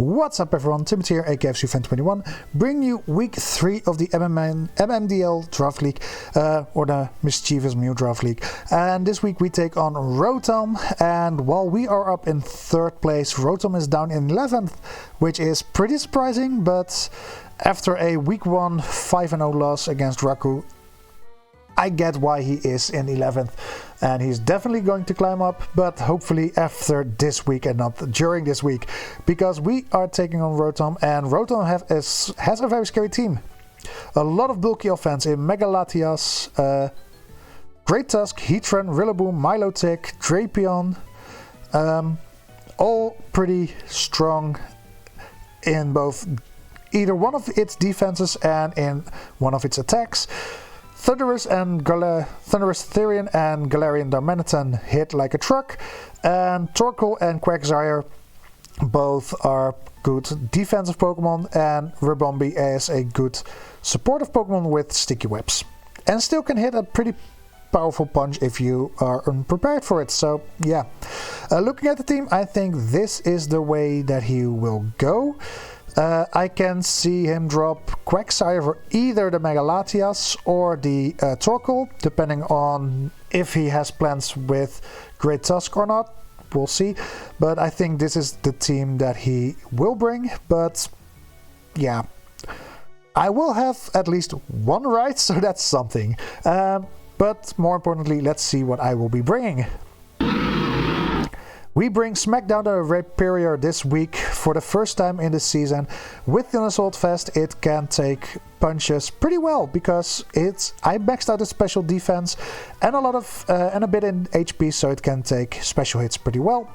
What's up everyone, Timothy here, aka FCFan21, bringing you week 3 of the MMDL Draft League, or the Mischievous Mew Draft League. And this week we take on Rotom, and while we are up in 3rd place, Rotom is down in 11th, which is pretty surprising, but after a week 1 5-0 loss against Raku, I get why he is in 11th, and he's definitely going to climb up, but hopefully after this week and not during this week, because we are taking on Rotom, and Rotom has a very scary team. A lot of bulky offense in Meloetta, Great Tusk, Heatran, Rillaboom, Meloetta, Drapion, all pretty strong in both either one of its defenses and in one of its attacks. Thundurus Therian and Galarian Darmanitan hit like a truck, and Torkoal and Clodsires both are good defensive Pokemon, and Ribombee is a good supportive Pokemon with sticky webs, and still can hit a pretty powerful punch if you are unprepared for it. So yeah, looking at the team, I think this is the way that he will go. I can see him drop Clodsires for either the Meloetta or the Torkoal, depending on if he has plans with Great Tusk or not. We'll see. But I think this is the team that he will bring. But yeah, I will have at least one right, so that's something. But more importantly, let's see what I will be bringing. We bring Smackdown the Rhyperior this week for the first time in the season. With the Assault Vest, it can take punches pretty well because I maxed out its special defense and a bit in HP, so it can take special hits pretty well.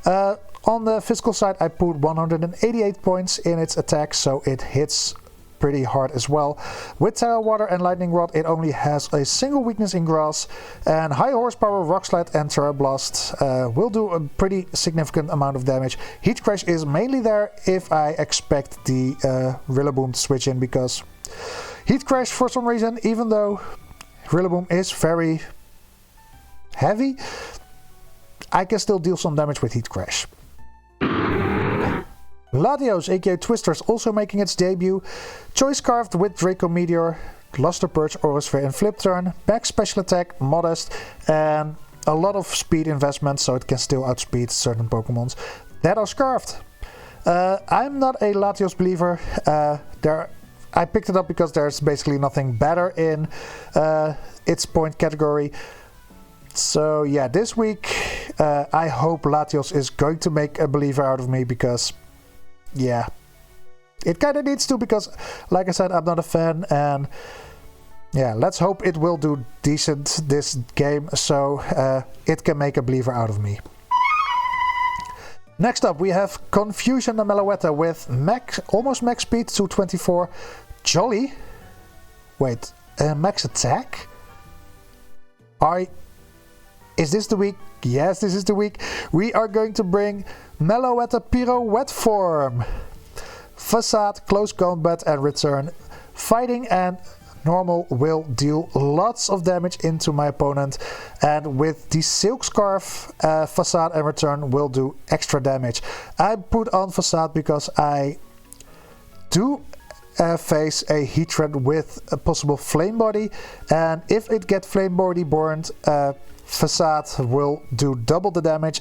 On the physical side, I put 188 points in its attack, so it hits pretty hard as well. With Terra Water and Lightning Rod, it only has a single weakness in Grass, and high horsepower Rock Slide and Terra Blast will do a pretty significant amount of damage. Heat Crash is mainly there if I expect the Rillaboom to switch in, because Heat Crash, for some reason, even though Rillaboom is very heavy, I can still deal some damage with Heat Crash. Latios, aka Twisters, also making its debut. Choice Scarfed with Draco Meteor, Luster Purge, Aurasphere and Flip Turn. Back special attack, modest, and a lot of speed investment, so it can still outspeed certain Pokemons that are Scarfed. I'm not a Latios believer. I picked it up because there's basically nothing better in its point category. So yeah, this week I hope Latios is going to make a believer out of me, because yeah, it kind of needs to, because like I said, I'm not a fan, and yeah, let's hope it will do decent this game, so it can make a believer out of me. Next up we have Confusion the Meloetta with almost max speed, 224. Jolly. Wait, max attack? Is this the week? Yes, this is the week. We are going to bring Meloetta Pyro Wet Form. Facade, Close Combat and Return. Fighting and Normal will deal lots of damage into my opponent. And with the Silk Scarf, Facade and Return will do extra damage. I put on Facade because I do face a Heatran with a possible Flame Body. And if it gets Flame Body burned, Facade will do double the damage.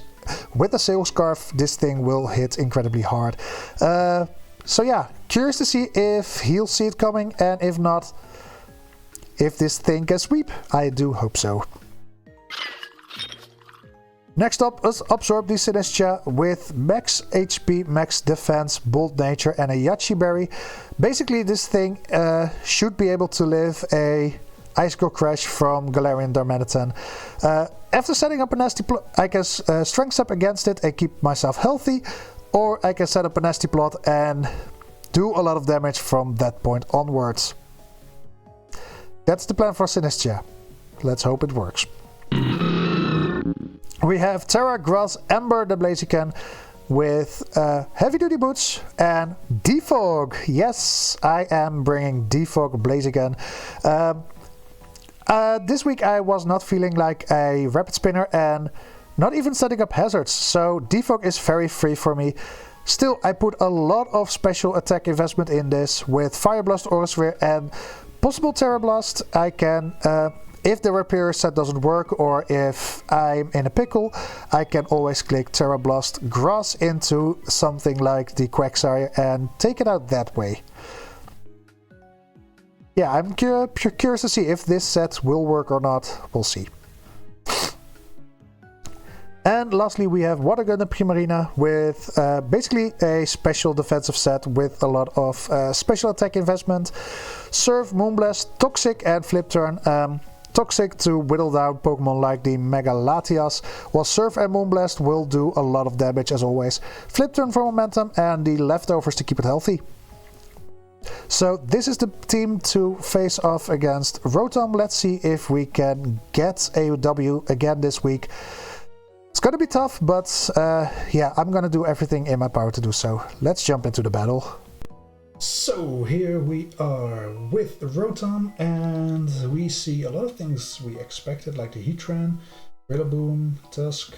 With the Silk Scarf, this thing will hit incredibly hard. So yeah, curious to see if he'll see it coming, and if not, if this thing can sweep. I do hope so. Next up is Absorb the Sinistcha with max HP, max defense, Bold Nature and a Yachi Berry. Basically this thing should be able to live a Icicle Crash from Galarian Darmanitan. After setting up a nasty plot, I can Strength Step against it and keep myself healthy, or I can set up a nasty plot and do a lot of damage from that point onwards. That's the plan for Sinistcha. Let's hope it works. We have Terra, Grass, Ember the Blaziken with Heavy Duty Boots and Defog. Yes, I am bringing Defog Blaziken. This week I was not feeling like a Rapid Spinner and not even setting up hazards, so Defog is very free for me. Still, I put a lot of special attack investment in this. With Fire Blast, Aura Sphere and possible Terra Blast, I can, if the repair set doesn't work or if I'm in a pickle, I can always click Terra Blast Grass into something like the Quagsire and take it out that way. Yeah, I'm curious to see if this set will work or not. We'll see. And lastly, we have Water Gun and Primarina with basically a special defensive set with a lot of special attack investment. Surf, Moonblast, Toxic and Flip Turn. Toxic to whittle down Pokemon like the Mega Latias, while Surf and Moonblast will do a lot of damage as always. Flip Turn for momentum and the leftovers to keep it healthy. So this is the team to face off against Rotom. Let's see if we can get a W again this week. It's gonna be tough, but yeah, I'm gonna do everything in my power to do so. Let's jump into the battle. So here we are with Rotom, and we see a lot of things we expected, like the Heatran, Rillaboom, Tusk,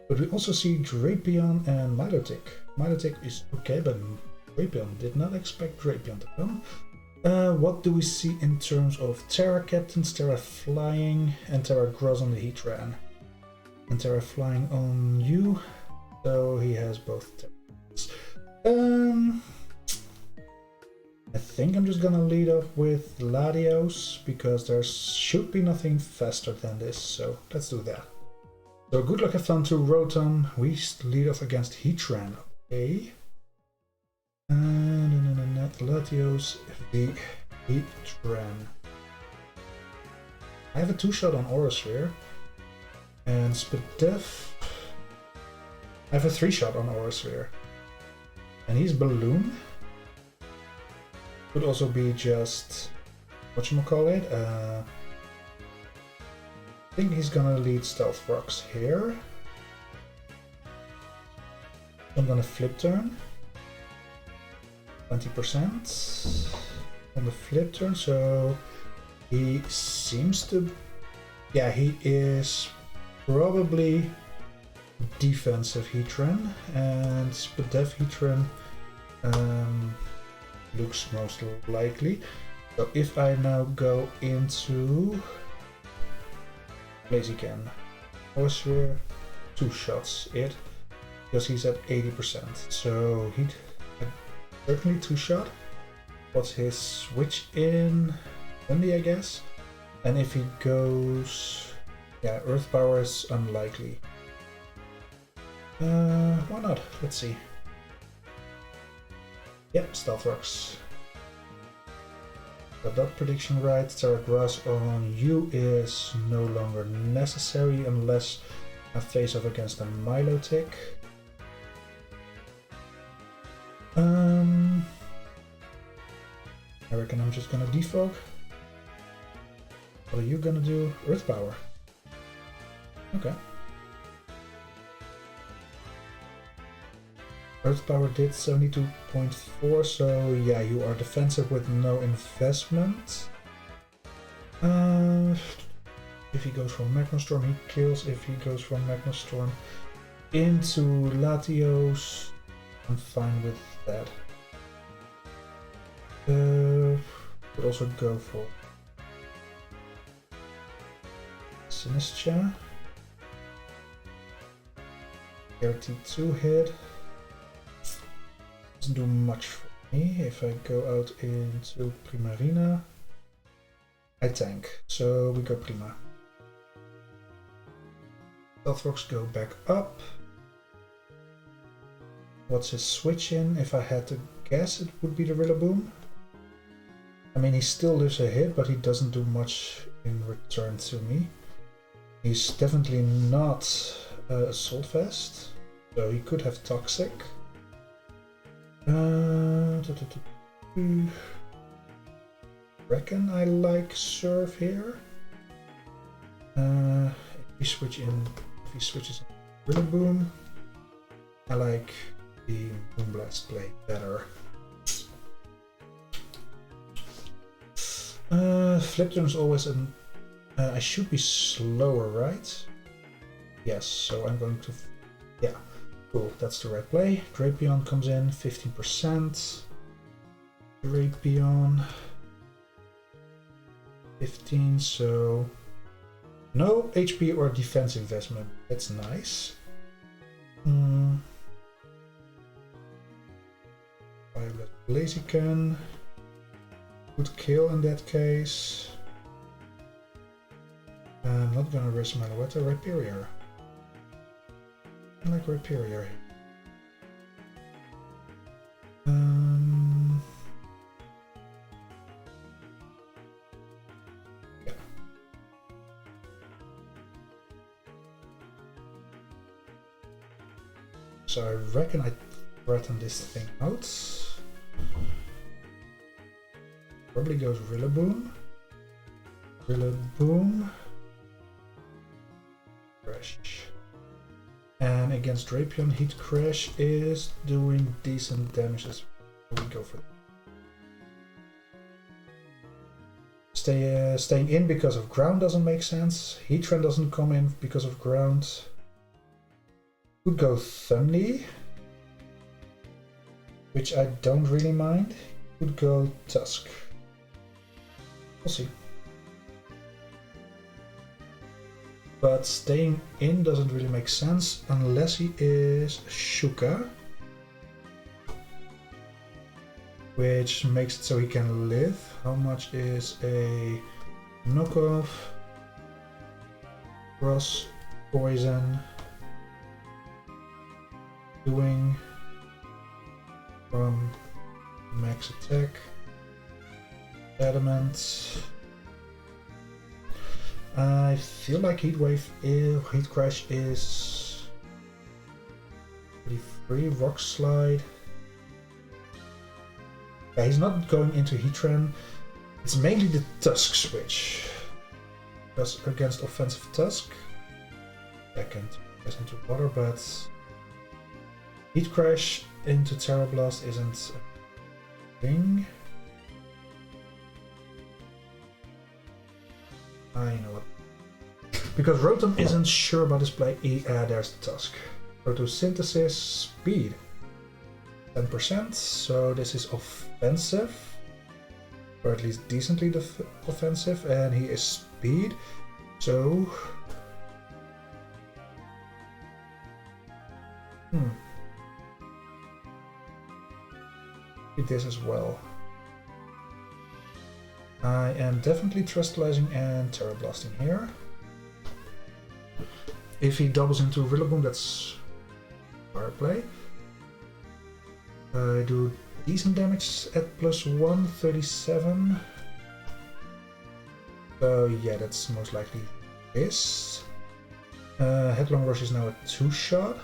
but we also see Drapion and Milotic. Milotic is okay, but Drapion, did not expect Drapion to come. What do we see in terms of Terra Captains, Terra Flying, and Terra Gross on the Heatran? And Terra Flying on you, so he has both Terras. I think I'm just gonna lead off with Latios, because there should be nothing faster than this, so let's do that. So good luck, have fun to Rotom. We lead off against Heatran, okay. And Latios v Heatran. I have a 2-shot on Aura Sphere. And Spadef, I have a 3-shot on Aura Sphere. And he's Balloon. Could also be just, whatchamacallit, I think he's gonna lead Stealth Rocks here. I'm gonna Flip Turn. 20% on the Flip Turn, so he seems to, yeah, he is probably defensive Heatran, and Spadef Heatran looks most likely. So if I now go into Blaziken, Osphere, 2 shots it, because he's at 80%. So he'd certainly 2-shot. What's his switch in? Windy, I guess. And if he goes, yeah, Earth Power is unlikely. Why not? Let's see. Yep, Stealth Rocks. Got that prediction right. Terra Grass on you is no longer necessary unless I face off against a Milotic. I reckon I'm just gonna defog. What are you gonna do? Earth Power. Okay. Earth Power did 72.4, so yeah, you are defensive with no investment. If he goes for Magma Storm, he kills. If he goes for Magma Storm into Latios, I'm fine with that. Could also go for Sinistcha. Guaranteed 2 hit. Doesn't do much for me. If I go out into Primarina, I tank. So we go Prima. Stealth Rocks go back up. What's his switch in? If I had to guess, it would be the Rillaboom. I mean, he still lives a hit, but he doesn't do much in return to me. He's definitely not Assault Vest, so he could have Toxic. Reckon I like Surf here. If he switches in Rillaboom, I like the Moonblast play better. Flip turn is always an. I should be slower, right? Yes, so I'm going to. Yeah. Cool, that's the right play. Drapion comes in, 15%. Drapion. 15, so no HP or defense investment. That's nice. Violet Blaziken. Good kill in that case. I'm not gonna risk Meloetta. Rhyperior. I like Rhyperior. Yeah. So I reckon I threaten this thing out. Probably goes Rillaboom. Rillaboom. Crash. And against Drapion, Heat Crash is doing decent damage as well. We go for that. Staying in because of ground doesn't make sense. Heatran doesn't come in because of ground. Could go Thundy, which I don't really mind. Could go Tusk. We'll see. But staying in doesn't really make sense unless he is Shuka, which makes it so he can live. How much is a knockoff? Cross poison doing from max attack? Adamant. I feel like Heat Crash is pretty free. Rock Slide. Yeah, he's not going into Heatran. It's mainly the Tusk switch. Because against offensive Tusk, I can get into water, but Heat Crash into Terra Blast isn't a thing. I know what. Because Rotom isn't sure about his play. There's the Tusk. Photosynthesis, speed. 10%, so this is offensive. Or at least decently offensive. And he is speed. So... Did this as well. I am definitely Terastallizing and Terra Blasting here. If he doubles into Rillaboom, that's fire play. I do decent damage at +1, 37. So yeah, that's most likely this. Headlong Rush is now a 2-shot.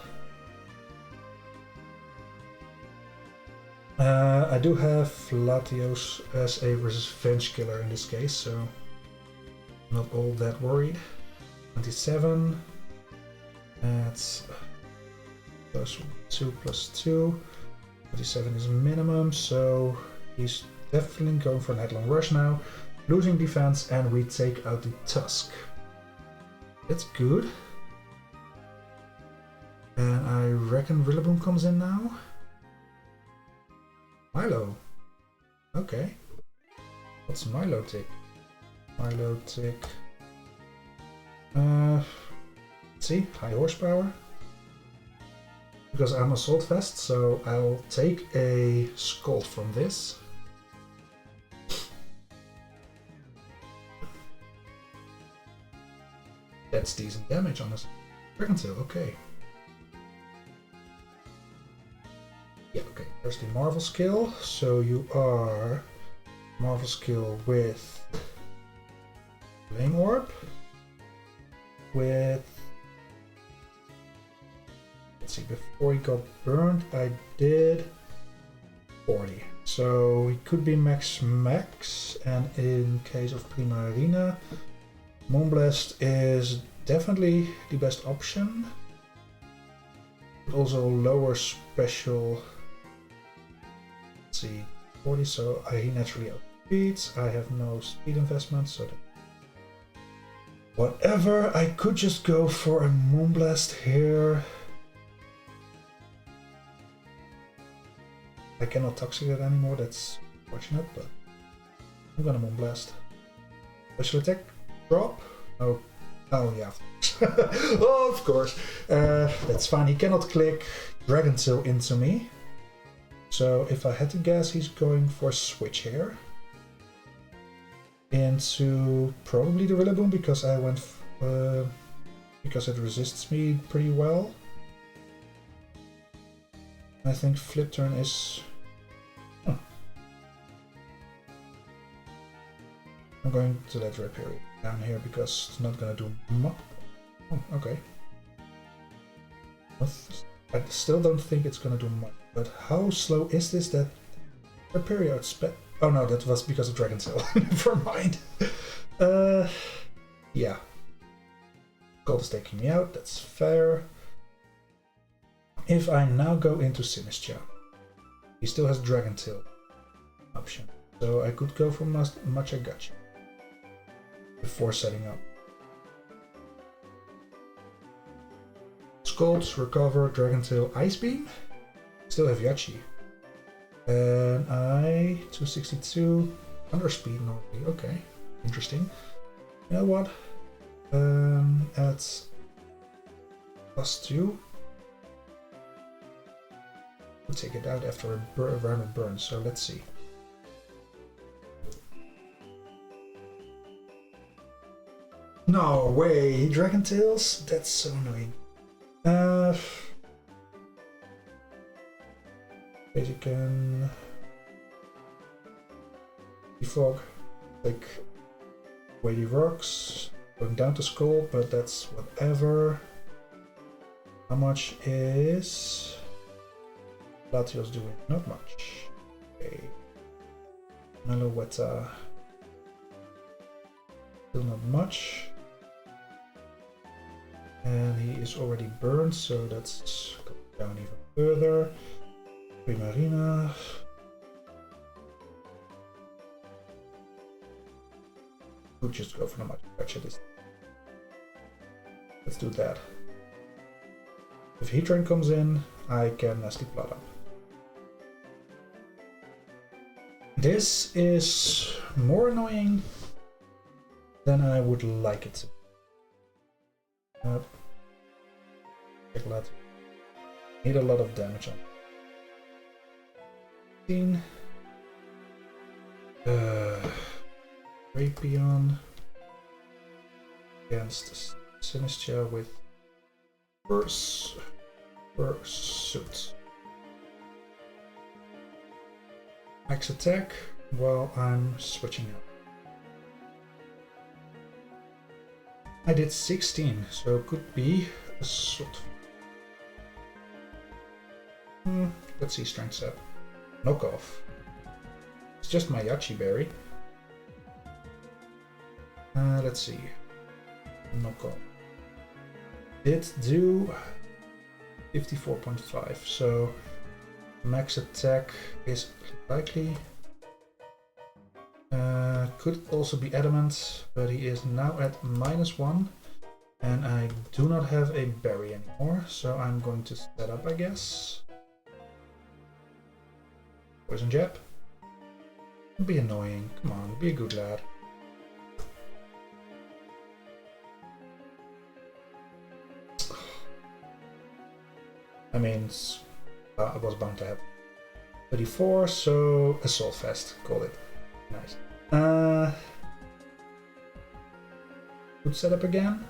I do have Latios as a revenge killer in this case, so not all that worried. 27. That's +2 +2. 27 is minimum, so he's definitely going for an Headlong Rush now. Losing defense, and we take out the Tusk. That's good. And I reckon Rillaboom comes in now. Milo. Okay. What's Milotic? Milotic. Let's see. High horsepower. Because I'm Assault Vest, so I'll take a Scald from this. That's decent damage on this. Dragontail, okay. Yeah, okay, there's the Marvel skill. So you are Marvel skill with Flame Orb, with, let's see, before he got burned I did 40. So he could be max, and in case of Primarina, Moonblast is definitely the best option. Also lower special. Let's see, 40, so he naturally outspeeds. I have no speed investment, so whatever. I could just go for a Moonblast here. I cannot Toxic it anymore, that's fortunate, but I'm gonna Moonblast. Special attack, drop. Oh, oh yeah. Oh, of course. That's fine. He cannot click Dragon Tail into me. So if I had to guess, he's going for Switch here. Into probably the Rillaboom because I went because it resists me pretty well. I think Flip Turn is. Huh. I'm going to let Rhyperior down here because it's not gonna do much. Oh, okay. I still don't think it's gonna do much. But how slow is this that Rhyperior outsped? Oh no, that was because of Dragon Tail. Never mind. Yeah. Gold is taking me out, that's fair. If I now go into Sinistcha, he still has Dragon Tail option. So I could go for Much I Gotcha before setting up. Scald, Recover, Dragon Tail, Ice Beam. Still have Yachi. And I 262 Underspeed normally. Okay, interesting. You know what? At +2. We'll take it out after a round of burn. So let's see. No way, Dragon Tails? That's so annoying. Basic can defog, like Weighty Rocks, going down to Skull, but that's whatever. How much is Latios doing? Not much. Okay. Meloetta, still not much. And he is already burned, so that's going down even further. Primarina. We'll just go for the Much Gotcha this. Let's do that. If Heatran comes in, I can Nasty Plot up. This is more annoying than I would like it to. Need a lot of damage on. Rapion against Sinistcha with Fursuit. Max attack while I'm switching up. I did 16, so it could be a sort of. Let's see, strength set. Knockoff. It's just my Yachi Berry. Let's see. Knockoff. Did do 54.5, so max attack is likely. Could also be adamant, but he is now at -1, and I do not have a berry anymore, so I'm going to set up, I guess. Poison Jab. Don't be annoying. Come on, be a good lad. I mean, I was bound to have 34, so Assault Fest, call it. Nice. Good setup again.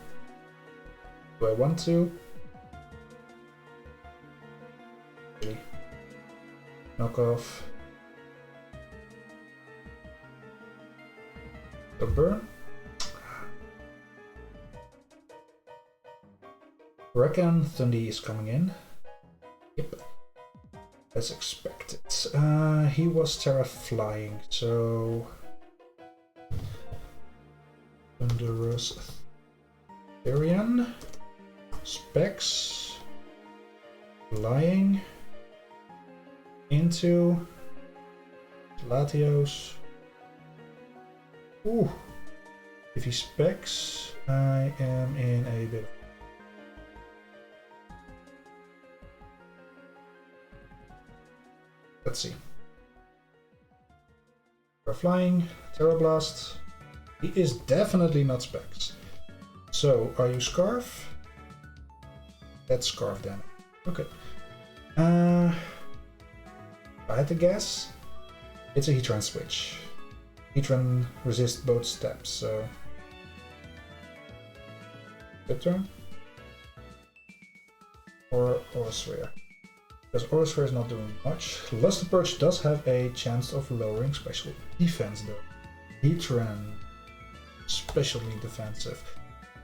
Do I want to? Knockoff. A burn. Reckon Thundy is coming in. Yep. As expected. He was Terra Flying, so Thunderous Therian. Specs. Flying. Into Latios. Ooh. If he specs, I am in a bit. Let's see. We're flying. Terra Blast. He is definitely not Specs. So, are you Scarf? That's Scarf damage. Okay. If I had to guess, it's a Heatran switch. Heatran resists both steps, so... Good turn? Or Aurasphere. Because Aurasphere is not doing much. Luster Perch does have a chance of lowering special defense though. Heatran, especially defensive.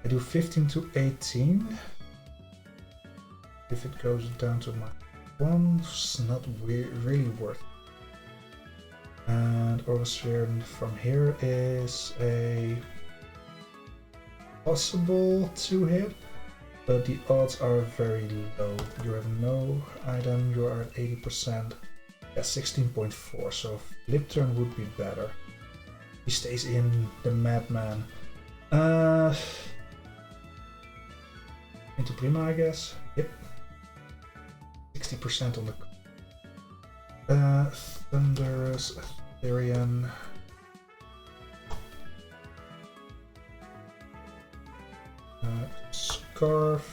I do 15 to 18. If it goes down to my one, it's not really worth it. And Aurasphere from here is a possible 2-hit, but the odds are very low. You have no item, you are at 80%. Yeah, 16.4, so Flip Turn would be better. He stays in the Madman. Into Prima, I guess. Yep. 60% on the Thunderous, Ethereum. Scarf.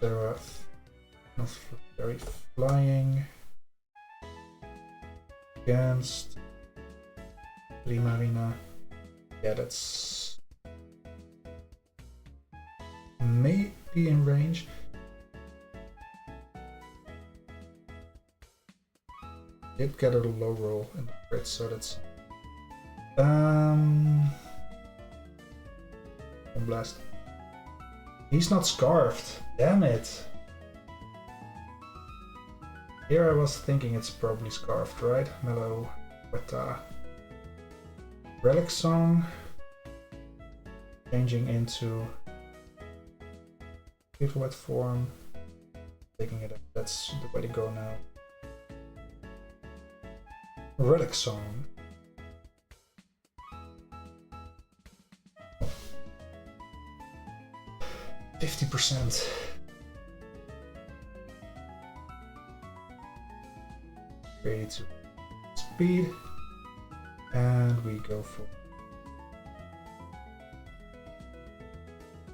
There are not very flying. Against Primarina. Yeah, that's maybe in range. Did get a low roll in the crit, so that's blast. He's not scarfed. Damn it. Here I was thinking it's probably scarfed, right? Meloetta. Relic Song. Changing into beautiful wet form. Taking it up. That's the way to go now. Relic Song. %. Ready to speed, and we go for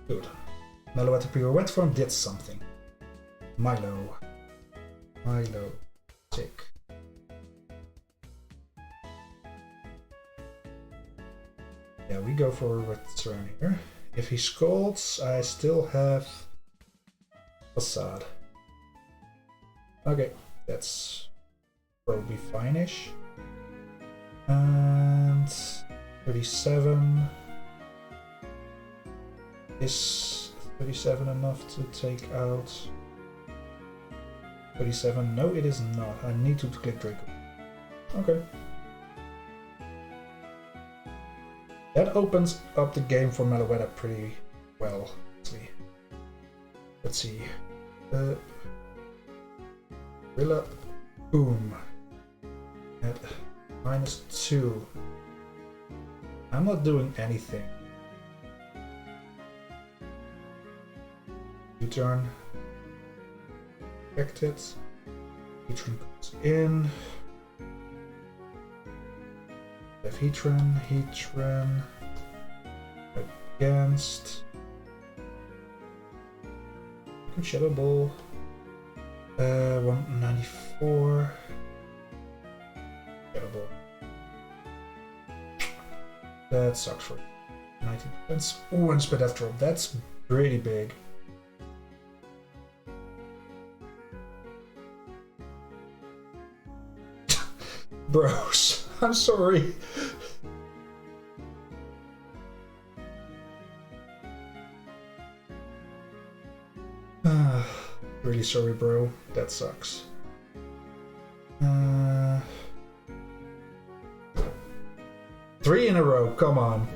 good. Meloetta Pure Wet Form did something. Milo, sick. Yeah, we go for a return here. If he scolds, I still have Facade. Okay, that's probably fine-ish. And 37. Is 37 enough to take out 37? No, it is not. I need to click Draco. Okay. That opens up the game for Meloetta pretty well, actually. Let's see. Gorilla Boom at -2. I'm not doing anything. U-turn. Affected. Heatran comes in. Have Heatran against good Shadow Ball. 194. Shadow Ball. That sucks for 19 defense. Oh, and Spit Death Drop. That's pretty big. Bros, I'm sorry. Really sorry, bro. That sucks. 3 in a row, come on.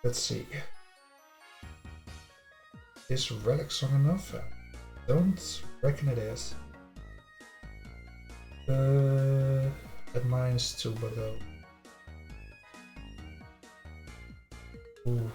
Let's see. Is Relic Song enough? I don't reckon it is. At -2 below. Ooh.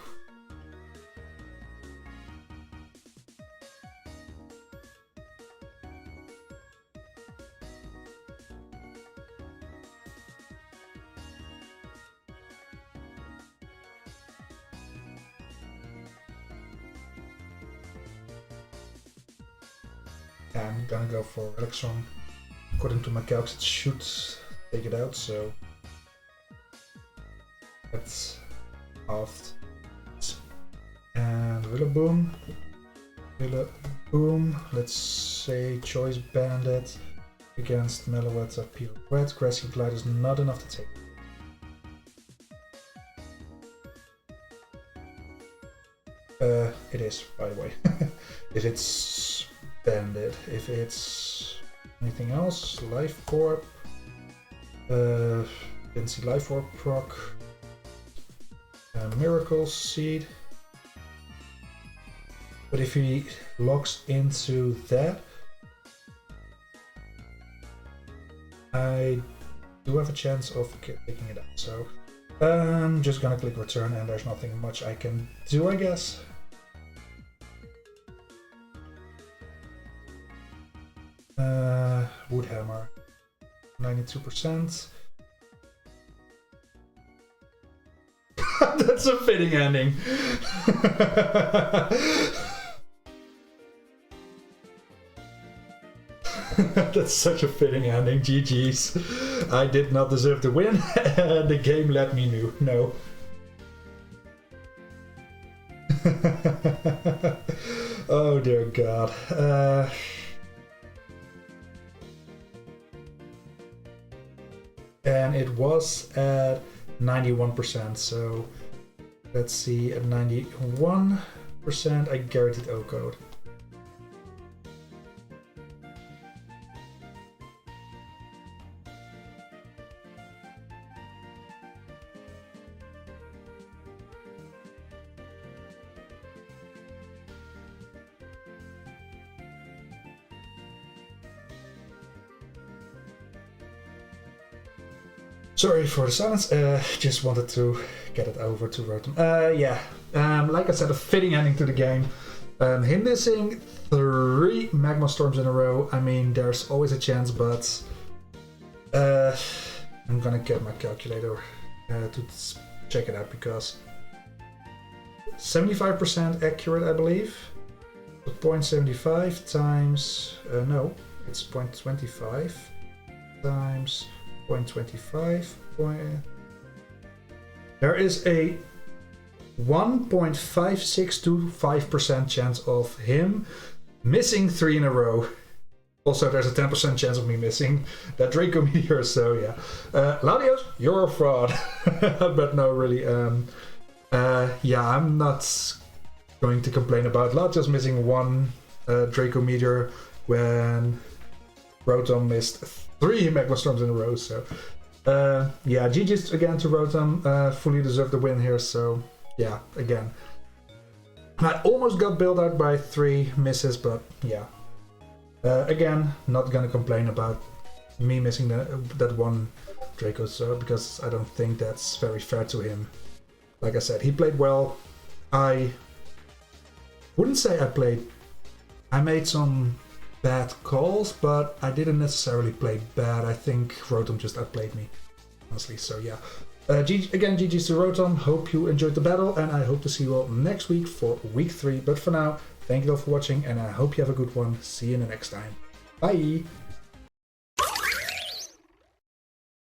I'm gonna go for Elixon. According to my calcs, it should take it out, so that's halved. And Rillaboom. Let's say Choice Bandit against Meloetta, Pirouette. Grassy Glide is not enough to take. It is, by the way. If it's Bandit, if it's anything else, Life Orb. Didn't see Life Orb proc. Miracle Seed. But if he locks into that, I do have a chance of taking it out. So I'm just gonna click return, and there's nothing much I can do, I guess. Woodhammer, 92%. That's a fitting ending. That's such a fitting ending. GG's. I did not deserve to win, and the game let me know. Oh dear God. And it was at 91%, so let's see, at 91% I guaranteed O-code. Sorry for the silence, just wanted to get it over to Rotom. Like I said, a fitting ending to the game. Him missing 3 Magma Storms in a row, I mean, there's always a chance, but I'm gonna get my calculator to check it out, because 75% accurate, I believe. 0.75 times, no, it's 0.25 times 0.25. There is a 1.5625% chance of him missing 3 in a row. Also, there's a 10% chance of me missing that Draco Meteor, so yeah. Latios, you're a fraud. But no, really, yeah, I'm not going to complain about Latios missing 1 Draco Meteor when Rotom missed 3 Magma Storms in a row, so yeah, GG's again to Rotom, fully deserved the win here, so yeah, again. I almost got bailed out by 3 misses, but yeah. Again, not gonna complain about me missing that 1 Draco, so, because I don't think that's very fair to him. Like I said, he played well. I wouldn't say I made some bad calls, but I didn't necessarily play bad. I think Rotom just outplayed me, honestly, so yeah. Again, GG's to Rotom, hope you enjoyed the battle, and I hope to see you all next week for week 3, but for now, thank you all for watching, and I hope you have a good one. See you in the next time. Bye!